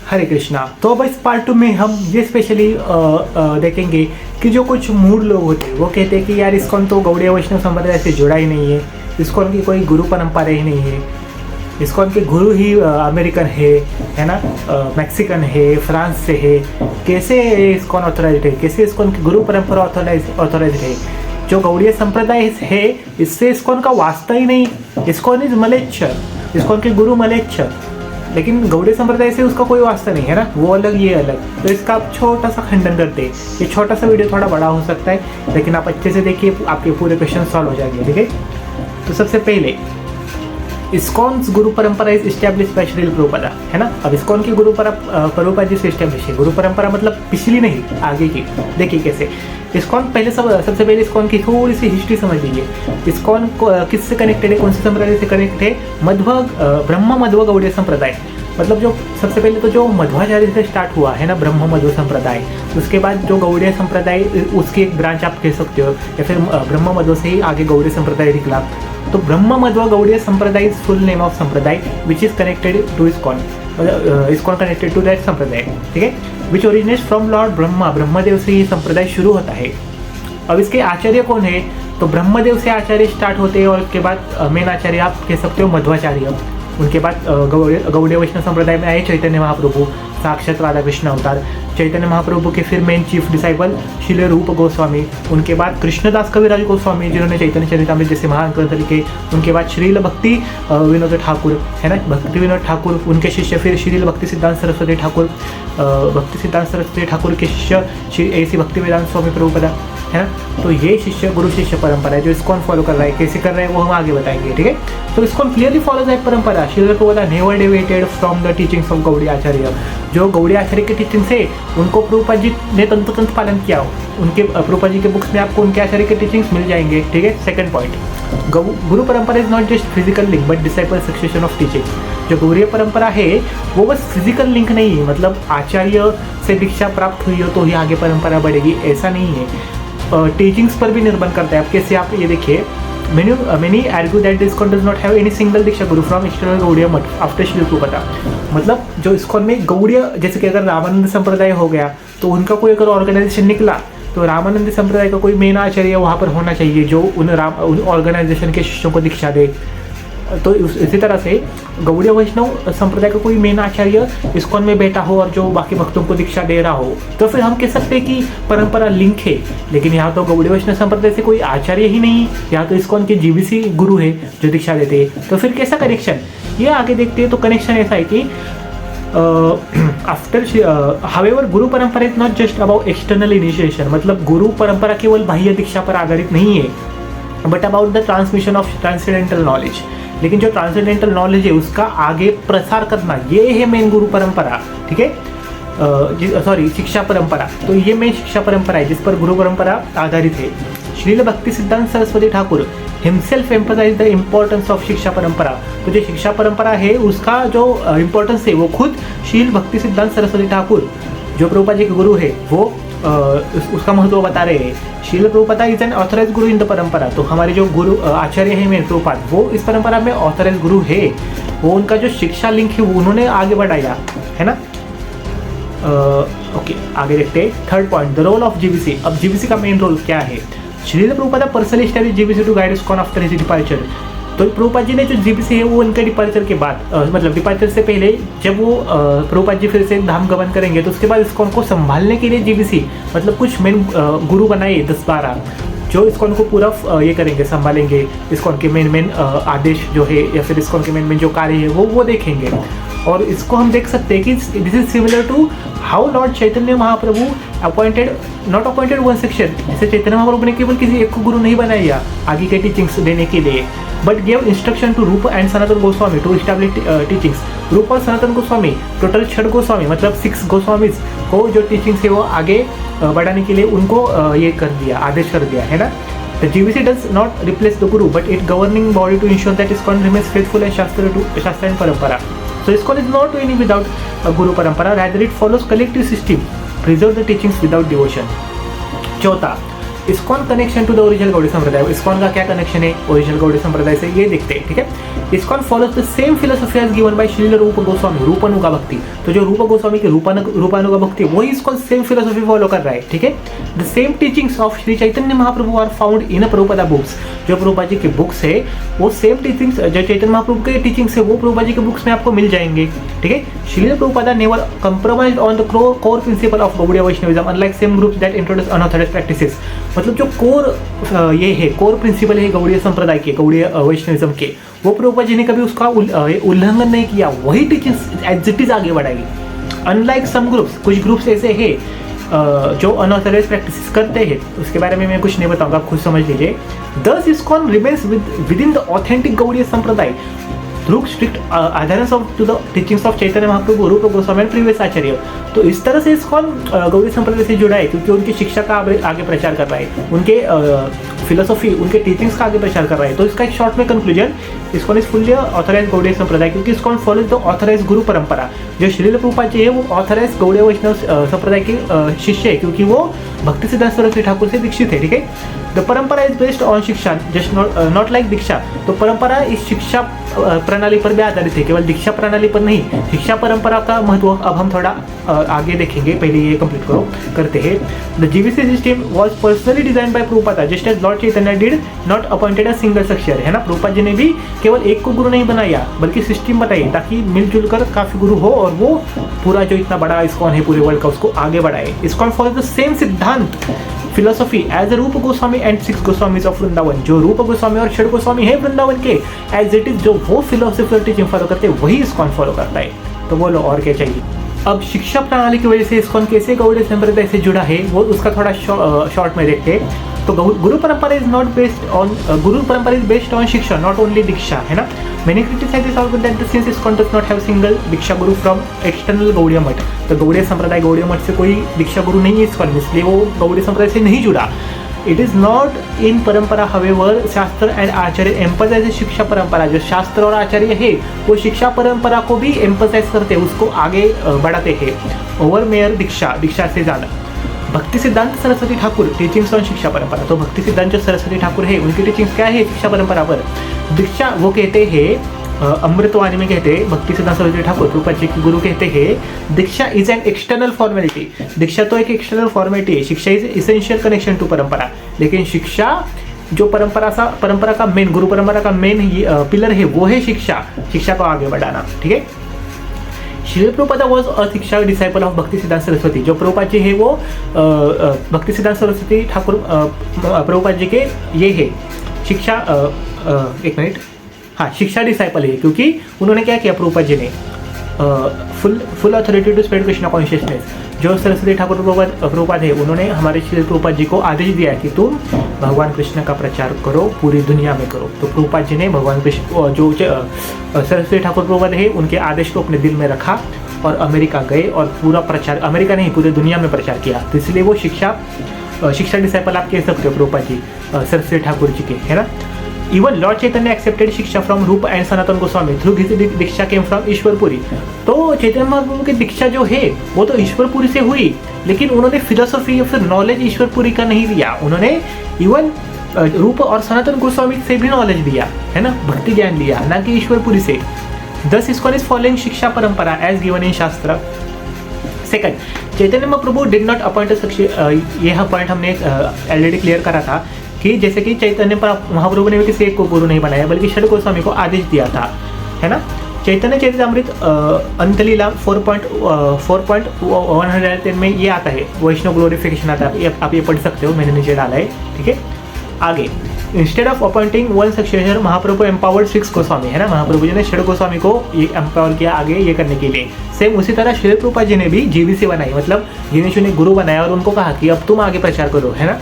हरे कृष्णा। तो अब इस पार्ट 2 में हम ये स्पेशली देखेंगे कि जो कुछ मूड लोग होते हैं वो कहते हैं कि यार इस्कॉन तो गौड़ीय वैष्णव संप्रदाय से जुड़ा ही नहीं है, इस्कॉन की कोई गुरु परंपरा ही नहीं है, इस्कॉन के गुरु ही अमेरिकन है ना, मैक्सिकन है, फ्रांस से है, कैसे इस्कॉन ऑथोराइज्ड है, कैसे इस्कॉन की गुरु परंपरा ऑथोराइज्ड है। जो गौड़ीय संप्रदाय है इससे इस्कॉन का वास्ता ही नहीं, इस्कॉन इज मलेच्छर, इस्कॉन के गुरु मलेच्छर, लेकिन गौड़ीय संप्रदाय से उसका कोई वास्ता नहीं है ना, वो अलग ये अलग। तो इसका आप छोटा सा खंडन करते हैं। ये छोटा सा वीडियो थोड़ा बड़ा हो सकता है, लेकिन आप अच्छे से देखिए, आपके पूरे क्वेश्चन सॉल्व हो जाएंगे। ठीक है, तो सबसे पहले इस्कॉन्स गुरु परंपरा is establish by Srila Prabhupada, है ना। अब इस्कॉन की गुरु प्रभुपाद जी से इस्टेब्लिश है। गुरु परंपरा मतलब पिछली नहीं, आगे की। देखिए कैसे इस्कॉन पहले सबसे पहले इस्कॉन की थोड़ी सी हिस्ट्री समझ लीजिए। इस्कॉन किससे कनेक्टेड है, कौन से संप्रदाय से कनेक्टेड है? ब्रह्म मध्व गौड़ीय संप्रदाय। मतलब जो सबसे पहले तो जो मध्वाचार्य से स्टार्ट हुआ है ना, ब्रह्म मध्व संप्रदाय, उसके बाद जो गौड़ीय संप्रदाय उसकी एक ब्रांच आप कह सकते हो, या फिर ब्रह्म मध्व से ही आगे गौड़ीय संप्रदाय निकला। तो ब्रह्म मध्व गौड़ीय संप्रदाय इज फुल नेम ऑफ संप्रदाय which is connected to ISKCON, ISKCON connected to that संप्रदाय। ठीक है, which originates from lord Brahma, Brahmadev से ये संप्रदाय शुरू होता है। अब इसके आचार्य कौन है? तो ब्रह्मदेव से आचार्य स्टार्ट होते हैं, और उसके बाद मेन आचार्य आप कह सकते हो मध्वाचार्य। उनके बाद गौड़ीय वैष्णव संप्रदाय में आए चैतन्य महाप्रभु, साक्षात राधा कृष्ण अवतार। चैतन्य महाप्रभु के फिर main chief disciple Srila Rup Goswami. उनके बाद कृष्णदास कविराज गोस्वामी जिन्होंने चैतन्य चरितामृत जैसे महान ग्रंथ लिखे। उनके बाद श्रील भक्ति विनोद ठाकुर, है ना, भक्ति विनोद ठाकुर। उनके शिष्य फिर श्रील भक्ति सिद्धांत सरस्वती ठाकुर, भक्ति सिद्धांत सरस्वती ठाकुर के शिष्य श्री ऐसी भक्ति वेदांत स्वामी प्रभुपाद, है ना। तो ये शिष्य गुरु शिष्य परंपरा है जो इस्कॉन फॉलो कर रहा है। कैसे कर रहा है वो हम आगे बताएंगे। ठीक है, तो ISKCON clearly follows that parampara. Srila Prabhupada never deviated from the teachings of Gaudiya acharya. जो गौड़ी आचार्य के टीचिंग्स है उनको प्रभुपाद जी ने तंतोतंत पालन किया। उनके प्रभुपाद जी के बुक्स में आपको उनके आचार्य के टीचिंग्स मिल जाएंगे। ठीक है, सेकंड पॉइंट, गुरु परंपरा is not just physical link but disciple succession of teaching. जो गौड़ीय परंपरा है वो बस फिजिकल लिंक नहीं है, मतलब आचार्य से दीक्षा प्राप्त हुई हो तो ही आगे परंपरा बढ़ेगी, ऐसा नहीं है। टीचिंग्स पर भी निर्भर करता है। आप कैसे, आप ये देखिए, many argue that the ISKCON does not have any single Diksha Guru from external Gaudiya मठ आफ्टर श्रील प्रभुपाद। मतलब जो ISKCON में गौड़ीय, जैसे कि अगर रामानंद संप्रदाय हो गया तो उनका कोई अगर ऑर्गेनाइजेशन निकला तो रामानंद संप्रदाय का कोई मेन आचार्य वहाँ पर होना चाहिए जो उन ऑर्गेनाइजेशन के शिष्यों को दीक्षा दे। तो इसी तरह से गौड़ीय वैष्णव संप्रदाय का कोई मेन आचार्य इस्कॉन में बैठा हो और जो बाकी भक्तों को दीक्षा दे रहा हो, तो फिर हम कह सकते हैं कि परंपरा लिंक है। लेकिन यहाँ तो गौड़ीय वैष्णव संप्रदाय से कोई आचार्य ही नहीं, यहाँ तो इस्कॉन के जीबीसी गुरु है जो दीक्षा देते हैं। तो फिर कैसा कनेक्शन, ये आगे देखते हैं। तो कनेक्शन ऐसा है कि हावेवर गुरु परंपरा is not just about external initiation. मतलब गुरु परंपरा केवल बाह्य दीक्षा पर आधारित नहीं है, but about the transmission of transcendental knowledge. लेकिन जो ट्रांसेंडेंटल नॉलेज है उसका आगे प्रसार करना, ये है मेन गुरु परंपरा। ठीक है, सॉरी, शिक्षा परंपरा। तो ये मेन शिक्षा परंपरा है जिस पर गुरु परंपरा आधारित है। Shrila Bhakti Siddhanta Saraswati Thakur himself emphasize the importance of shiksha parampara. तो जो शिक्षा परंपरा है उसका जो इम्पोर्टेंस है वो खुद श्रील भक्ति सिद्धांत सरस्वती ठाकुर जो प्रभुपाद जी के गुरु है वो उसका महत्व बता रहे हैं। Shrila Prabhupada is an authorize guru in the parampara. तो हमारे जो गुरु आचार्य है मेन प्रभुपाद, वो इस परंपरा में ऑथराइज गुरु है। वो उनका जो शिक्षा लिंक है वो उन्होंने आगे बढ़ाया, है ना। ओके, आगे देखते हैं। Third point, the role of GBC. अब जीबीसी का मेन रोल क्या है? Shrila Prabhupada personally establish GBC to guide ISKCON after his departure. तो प्रभुपाद जी ने जो जीबीसी है वो उनके डिपार्चर के बाद, मतलब डिपार्चर से पहले जब वो प्रभुपाद जी फिर से धाम गमन करेंगे तो उसके बाद इस्कॉन को संभालने के लिए जीबीसी मतलब कुछ मेन गुरु बनाए 10-12 जो इस्कॉन को पूरा ये करेंगे, संभालेंगे। इस्कॉन के मेन आदेश जो है या फिर इस्कॉन के मेन जो कार्य है वो देखेंगे। और इसको हम देख सकते हैं कि this is similar to how lord Chaitanya Mahaprabhu not appointed one section. जैसे चैतन्य महाप्रभु ने केवल किसी एक को गुरु नहीं बनाया आगे के टीचिंग्स देने के लिए, but gave instruction to Rup and Sanatan Goswami to establish teachings. Rup और सनातन गोस्वामी, टोटल 6 गोस्वामी मतलब 6 गोस्वामीज को जो टीचिंग्स है वो आगे बढ़ाने के लिए उनको ये कर दिया, आदेश कर दिया, है ना। The GBC does not replace the Guru, but it governing body to ensure that ISKCON remains faithful and Shastra and Parampara. So ISKCON is not doing without a Guru Parampara, rather it follows collective system, preserve the teachings without devotion. चौथा, ISKCON connection to the original Gaudiya sampradaya, ISKCON का क्या connection है original Gaudiya संप्रदाय से, ये देखते हैं, ठीक है। ISKCON follows the same philosophy as given by Shrila Rup Goswami, रूपानुगा भक्ति। तो जो रूप गोस्वामी की रूपानुगा भक्ति वही इस्कॉन सेम फिलोसफी फॉलो कर रहा है, ठीक है। The same teachings of Shri Chaitanya Mahaprabhu are found in Prabhupada books, जो प्रभुपाद जी की बुक्स है वो सेम टीचिंग्स जो चैतन्य महाप्रभु के टीचिंग्स है वो प्रभुपाद जी के बुक्स में आपको मिल जाएंगे, ठीक है। Shrila Prabhupada never compromised on the core principle of Gaudiya Vaishnavism unlike same groups that introduce unauthorized practices. मतलब जो कोर ये है, कोर प्रिंसिपल है गौड़ीय संप्रदाय के, गौड़ीय वैष्णविज्म के, वो प्रभुपाद जी ने कभी उसका उल्लंघन नहीं किया, वही टीचिंग्स एज इट इज आगे बढ़ाई। अनलाइक सम ग्रुप्स, कुछ ग्रुप्स ऐसे हैं जो अनऑथराइज्ड प्रैक्टिसेस करते हैं, उसके बारे में मैं कुछ नहीं बताऊंगा, आप खुद समझ लीजिए। दस ISKCON remains within the authentic Gaudiya sampradaya through strict adherence to the teachings of Chaitanya Mahaprabhu, Rupa Goswami और प्रीवियस आचार्य। तो इस तरह से इस्कॉन गौड़ी संप्रदाय से जुड़ा है क्योंकि उनकी शिक्षा का आगे प्रचार कर रहा है, उनके फिलोसॉफी, उनके टीचिंग्स का आगे प्रचार कर रहा है। तो इसका एक शॉर्ट में conclusion, ISKCON is fully authorised Gaudiya संप्रदाय क्योंकि इस्कॉन फॉलोज द ऑथराइज्ड गुरु परंपरा। जो श्रील प्रभुपाद जी है वो ऑथराइज्ड गौड़ीय वैष्णव संप्रदाय के शिष्य है क्योंकि वो भक्ति सिद्धांत सरस्वती ठाकुर से दीक्षित है, ठीक है। द परंपरा इज बेस्ड ऑन शिक्षा, जस्ट नॉट लाइक दीक्षा। तो परंपरा इस शिक्षा प्रणाली पर भी आधारित है, केवल दीक्षा प्रणाली पर नहीं। शिक्षा परंपरा का महत्व अब हम थोड़ा आगे देखेंगे, पहले ये कंप्लीट करते हैं। द जीवीसी system was personally design by Prabhupada just as lord Chaitanya did not appointed a single successor, है ना। प्रभुपाद जी ने भी केवल एक को गुरु नहीं बनाया बल्कि सिस्टम बताई ताकि मिलजुल कर काफी गुरु हो और वो पूरा जो इतना बड़ा इस्कॉन है पूरे वर्ल्ड का उसको आगे बढ़ाए। इस्कॉन फॉलोज द सेम सिद्धांत philosophy as Rup Goswami and 6 Goswami of Vrindavan, जो रूप गोस्वामी और 6 गोस्वामी है वृंदावन के, एज इट इज जो वो फिलोसफी और टीचिंग फॉलो करते हैं वही इस्कॉन फॉलो करता है। तो बोलो और क्या चाहिए। अब शिक्षा प्रणाली की वजह से इस्कॉन कैसे गौड़ीय संप्रदाय से जुड़ा है वो उसका थोड़ा शॉर्ट में देखते हैं। तो गुरु परंपरा इज नॉट बेस्ड ऑन, गुरु परंपरा इज बेस्ड ऑन शिक्षा, नॉट ओनली दीक्षा, है ना। Many criticizes also that the since ISKCON does not have single Diksha Guru from external Gaudiya मठ, तो गौड़ीय संप्रदाय गौड़ीय मठ से कोई दीक्षा गुरु नहीं है इस्कॉन, इसलिए वो गौड़ीय संप्रदाय से नहीं जुड़ा। इट इज नॉट इन परंपरा, हवेवर शास्त्र एंड आचार्य एम्फसाइज शिक्षा परंपरा, जो शास्त्र और आचार्य है वो शिक्षा परंपरा को भी एम्फसाइज करते हैं, उसको आगे बढ़ाते हैं ओवर मेयर दीक्षा से ज़्यादा। भक्ति सिद्धांत सरस्वती ठाकुर टीचिंग्स ऑन शिक्षा परंपरा, तो भक्ति सिद्धांत जो सरस्वती ठाकुर है उनकी टीचिंग्स क्या है शिक्षा परंपरा पर। दीक्षा वो कहते हैं अमृतवाणी में कहते हैं भक्ति सिद्धांत सरस्वती ठाकुर प्रभुपाद जी के गुरु कहते हैं दीक्षा इज एन एक्सटर्नल फॉर्मेलिटी, दीक्षा तो एक एक्सटर्नल फॉर्मेलिटी है, शिक्षा इज इसेंशियल कनेक्शन टू परंपरा। लेकिन शिक्षा जो परंपरा का मेन, गुरु परंपरा का मेन पिलर है वो है शिक्षा को आगे बढ़ाना, ठीक है। श्रील प्रभुपाद वॉज अ शिक्षा डिसाइपल ऑफ भक्ति सिद्धांत सरस्वती, जो प्रभुपाद जी है वो भक्ति सिद्धांत सरस्वती ठाकुर प्रभुपाद जी के ये है शिक्षा एक मिनट, हाँ शिक्षा डिसाइपल है क्योंकि उन्होंने क्या किया प्रभुपाद जी ने full authority to spread Krishna consciousness. जो सरस्वती ठाकुर प्रभुपाद है उन्होंने हमारे श्री प्रभुपाद जी को आदेश दिया कि तुम भगवान कृष्ण का प्रचार करो, पूरी दुनिया में करो। तो प्रभुपाद जी ने भगवान कृष्ण जो सरस्वती ठाकुर प्रभुपाद है उनके आदेश को अपने दिल में रखा और अमेरिका गए और पूरा प्रचार, अमेरिका नहीं पूरी दुनिया में प्रचार किया। तो इसलिए वो शिक्षा डिसाइपल आप कह सकते हो प्रभुपाद जी सरस्वती ठाकुर जी के, है ना। इवन लॉर्ड चैतन्य एक्सेप्टेड शिक्षा फ्रॉम रूप and Sanatan Goswami through his Diksha came from Ishwarpuri. तो चैतन्य महाप्रभु की दीक्षा जो है वो तो ईश्वरपुरी से हुई, लेकिन उन्होंने फिलोसफी या फिर नॉलेज ईश्वरपुरी का नहीं दिया, उन्होंने इवन रूप और सनातन गोस्वामी से भी नॉलेज दिया, है ना, भक्ति ज्ञान दिया, ना कि ईश्वरपुरी से। दस इस्कॉन इज फॉलोइंग शिक्षा परंपरा as given in shastra. Second, Chaitanya Mahaprabhu did not appoint यह पॉइंट हमने ऑलरेडी क्लियर करा था कि जैसे कि चैतन्य महाप्रभु ने भी किसी एक को गुरु नहीं बनाया बल्कि 6 गोस्वामी को आदेश दिया था, है ना। चैतन्य चरितामृत अंतलीला 4.110 में ये आता है, वैष्णव ग्लोरिफिकेशन आता है, आप ये पढ़ सकते हो, मैंने नीचे डाला है, ठीक है। आगे, instead of appointing one successor Mahaprabhu empowered 6 Goswami, है ना, महाप्रभु जी ने 6 गोस्वामी को ये एम्पावर किया आगे ये करने के लिए। सेम उसी तरह श्री प्रभुपाद जी ने भी जीवीसी बनाई, मतलब जीवीसी ने गुरु बनाया और उनको कहा कि अब तुम आगे प्रचार करो, है ना।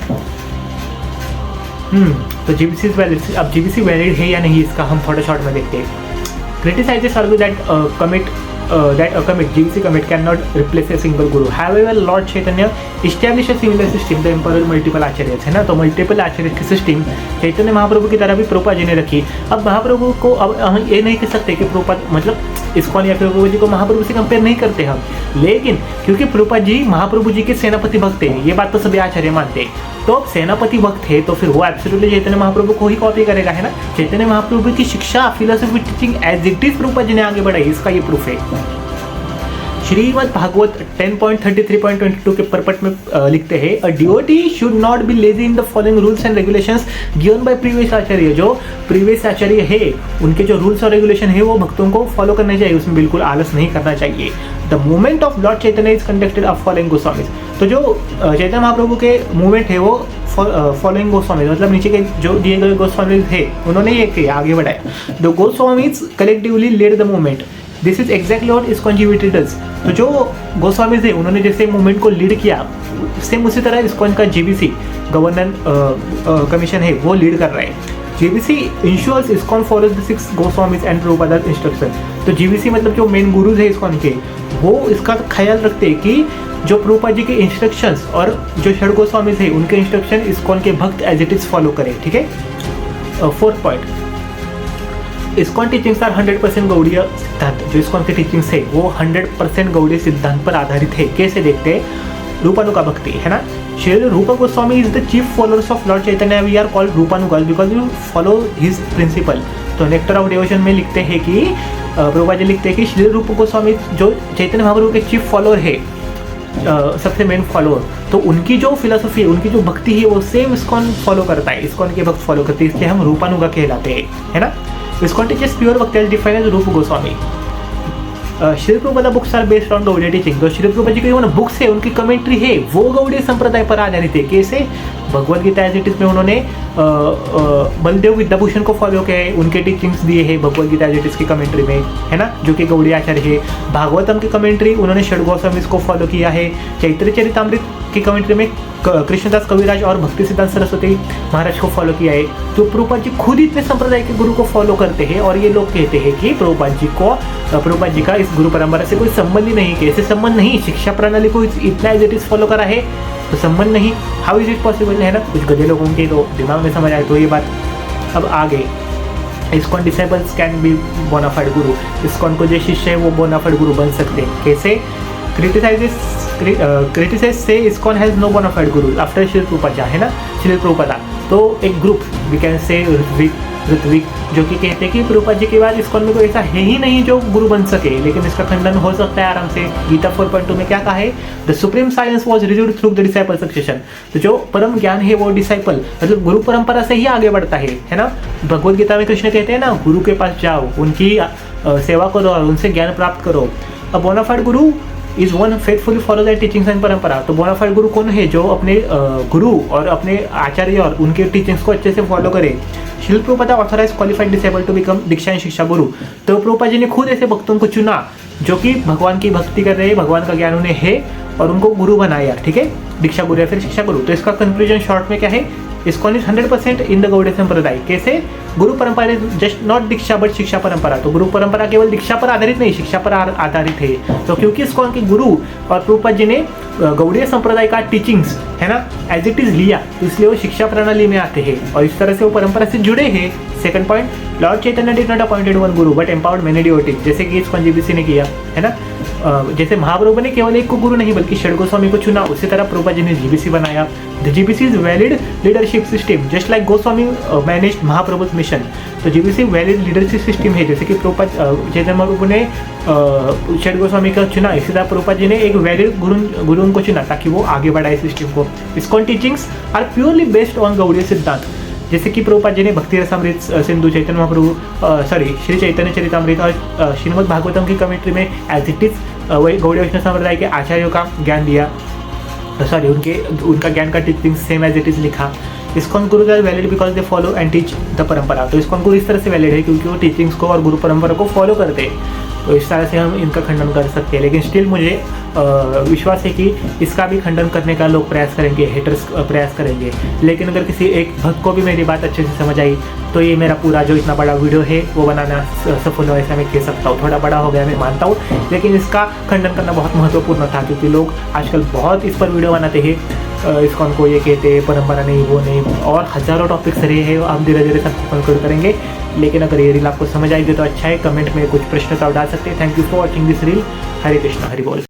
तो जीवीसी वैलिड, अब जीवीसी वैलिड है या नहीं इसका हम थोड़ा शॉर्ट में देखते हैं। Criticises argue that commit GVC commit cannot replace a single guru. However, Lord Chaitanya established a similar system, the emperor multiple आचार्य, है ना। तो मल्टीपल आचार्य की सिस्टम चैतन्य महाप्रभु की तरह भी प्रभुपाद जी ने रखी। अब महाप्रभु को अब हम ये नहीं कह सकते कि प्रभुपाद मतलब इस्कॉन या फिर प्रभु जी को महाप्रभु से कंपेयर नहीं करते हम, लेकिन क्योंकि प्रभुपाद जी महाप्रभु जी के सेनापति भक्त थे, ये बात तो सभी आचार्य मानते हैं, तो अब सेनापति भक्त है तो फिर वो एब्सोल्युटली चैतन्य महाप्रभु को ही कॉपी करेगा, है ना। चैतन्य महाप्रभु की शिक्षा, philosophy, teaching as it is Prabhupada ji ने आगे बढ़ाई, इसका ये प्रूफ है। श्रीमद् भागवत 10.33.22 के परपट में लिखते हैं, a devotee should not be lazy in the following rules and regulations given by previous acharya. जो प्रीवियस आचार्य है उनके जो रूल्स और रेगुलेशन है वो भक्तों को फॉलो करने चाहिए, उसमें बिल्कुल आलस नहीं करना चाहिए। The movement of lord Chaitanya is conducted of following Goswamis. तो जो चैतन्य महाप्रभु के मूवमेंट है वो फॉलोइंग गोस्वामीज, मतलब नीचे के जो दिए गए गोस्वामीज है उन्होंने ये किया, आगे बढ़ाया। The Goswamis collectively led the movement, this is exactly what ISKCON GVT does. तो जो गोस्वामी थे उन्होंने जैसे मूवमेंट को लीड किया, सेम उसी तरह इस्कॉन का जीबीसी गवर्नेंस कमीशन है वो लीड कर रहा है। GBC ensures ISKCON follows the 6 Goswamis and Prabhupada's instruction. तो जीबीसी मतलब जो मेन गुरुज है इस्कॉन के, वो इसका ख्याल रखते हैं कि जो प्रभुपाद जी के इंस्ट्रक्शंस और जो 6 गोस्वामीज है उनके इंस्ट्रक्शन इस्कॉन के भक्त एज इट इज फॉलो करें, ठीक है। 4th point, ISKCON teachings are 100% Gaudiya siddhanta. जो इस्कॉन की टीचिंग्स है वो 100% गौड़ीय सिद्धांत पर आधारित है। कैसे देखते हैं, रूपानुगा भक्ति, है ना। Shri Rupa Goswami is the chief followers of lord Chaitanya, we are called Rupanugas because you follow his principal. तो नेक्टर ऑफ डिवोशन में लिखते हैं कि प्रभुपाद जी लिखते हैं कि श्री रूप गोस्वामी जो चैतन्य महाप्रभु के चीफ फॉलोअर है, सबसे मेन फॉलोअर, तो उनकी जो फिलोसफी है, उनकी जो भक्ति है वो सेम इस्कॉन फॉलो करता है, इस्कॉन के भक्त फॉलो करते हैं, इसलिए हम रूपानुगा कहलाते हैं, है ना। ISKCON teachers pure bhakti as defined as Rup Goswami. Shri Prabhupada books are based on Gaudiya teaching. तो श्री प्रभुपाद जी की जो बुक्स है उनकी कमेंट्री है वो गौड़ीय संप्रदाय पर आधारित है। कैसे, Bhagavad Gita as it is में उन्होंने बलदेव विद्याभूषण को फॉलो किया है, उनके टीचिंग्स दिए हैं Bhagavad Gita as it is की कमेंट्री में, है ना, जो कि गौड़ीय आचार्य है। भागवतम की कमेंट्री उन्होंने 6 गोस्वामीज को फॉलो किया है। चैतन्य चरितामृत की कमेंट्री में कृष्णदास कविराज और भक्ति सिद्धांत सरस्वती महाराज को फॉलो किया है। तो प्रभुपाद जी खुद इतने संप्रदाय के गुरु को फॉलो करते हैं और ये लोग कहते हैं कि प्रभुपाद जी का इस गुरु परंपरा से कोई संबंध ही नहीं। कैसे संबंध नहीं, शिक्षा प्रणाली को इतना एज इट इज फॉलो करा है तो संबंध नहीं, हाउ इज इट पॉसिबल, है ना। कुछ गधे लोगों के तो दिमाग में समझ आए तो ये बात। अब आगे, ISKCON disciples can be bona fide guru. ISKCON को जो शिष्य है वो बोनाफाइड गुरु बन सकते हैं। कैसे, क्रिटिसाइज से ISKCON has no bonafide Guru after Shri Prabhupada, है ना, श्री प्रभुपाद। तो एक group we can say Ritwik जो कि कहते हैं कि प्रभुपाद जी के बाद इस्कॉन में कोई ऐसा है ही नहीं जो गुरु बन सके, लेकिन इसका खंडन हो सकता है आराम से। गीता 4.2 में क्या कहा है, the supreme science was received through the disciple succession. तो जो परम ज्ञान है वो डिसाइपल मतलब गुरु परंपरा से ही आगे बढ़ता है ना। भगवद गीता में कृष्ण कहते हैं ना, गुरु के पास जाओ, उनकी सेवा करो और उनसे ज्ञान प्राप्त करो। अब bonafide Guru is one faithfully follow that teachings and परंपरा। तो बोनाफाइड गुरु कौन है, जो अपने गुरु और अपने आचार्य और उनके टीचिंग्स को अच्छे से फॉलो करे। Shrila Prabhupada authorize qualified disable to become diksha and shiksha guru. तो प्रभुपाद जी ने खुद ऐसे भक्तों को चुना जो कि भगवान की भक्ति कर रहे हैं, भगवान का ज्ञान उन्हें है और उनको गुरु बनाया, ठीक है, दीक्षा गुरु या फिर शिक्षा गुरु। तो इसका कंक्लूजन शॉर्ट में क्या है, ISKCON is 100% in the Gaudiya संप्रदाय। कैसे, गुरु परंपरा is just not Diksha but शिक्षा परंपरा। तो गुरु परंपरा केवल दीक्षा पर आधारित नहीं, शिक्षा पर आधारित है। तो क्योंकि इस्कॉन के गुरु और प्रभुपाद जी ने गौड़ीय संप्रदाय का टीचिंग्स, है ना, एज इट इज लिया, तो इसलिए वो शिक्षा प्रणाली में आते हैं और इस तरह से वो परंपरा से जुड़े हैं। Second point, Lord Chaitanya did not appointed one Guru but empowered many devotees, जैसे कि इस्कॉन जीबीसी ने किया, है ना। जैसे महाप्रभु ने केवल एक को गुरु नहीं बल्कि 6 गोस्वामी को चुना, उसी तरह प्रभुपाद जी ने जीबीसी बनाया। The GBC is valid leadership system just like Goswami managed Mahaprabhu's mission. तो जीबीसी वैलिड लीडरशिप सिस्टम है, जैसे कि प्रभुपाद चैतन्य महाप्रभु ने 6 गोस्वामी का चुना, इसी तरह प्रभुपाद जी ने एक वैलिड गुरु को चुना ताकि वो आगे बढ़ाए सिस्टम को। ISKCON teachings are purely based on Gaudiya siddhanta, जैसे कि प्रभुपाद जी ने भक्ति रसामृत सिंधु, चैतन्य महाप्रभु श्री चैतन्य चरितामृत और श्रीमद् भागवतम की कमेंट्री में एज इट इज वही गौड़ीय वैष्णव संप्रदाय के आचार्यों का ज्ञान दिया, उनका ज्ञान का teaching same as it is लिखा। ISKCON guru are valid because they follow and teach the parampara. तो इस्कॉन गुरु इस तरह से वैलिड है क्योंकि वो टीचिंग्स को और गुरु परंपरा को फॉलो करते हैं। तो इस तरह से हम इनका खंडन कर सकते हैं, लेकिन स्टिल मुझे विश्वास है कि इसका भी खंडन करने का लोग प्रयास करेंगे, हेटर्स प्रयास करेंगे। लेकिन अगर किसी एक भक्त को भी मेरी बात अच्छे से समझ आई तो ये मेरा पूरा जो इतना बड़ा वीडियो है वो बनाना सफल हो, ऐसा मैं कह सकता हूँ। थोड़ा बड़ा हो गया मैं मानता हूँ, लेकिन इसका खंडन करना बहुत महत्वपूर्ण था क्योंकि लोग आजकल बहुत इस पर वीडियो बनाते हैं। इस्कॉन को ये कहते हैं परंपरा नहीं, वो नहीं, और हज़ारों टॉपिक्स रहे हैं। हम धीरे धीरे सबको कंक्लूड करेंगे, लेकिन अगर ये रील आपको समझ आएगी तो अच्छा है। कमेंट में कुछ प्रश्न तो डाल सकते हैं। Thank you for watching this reel. Hare Krishna, Hari बोल।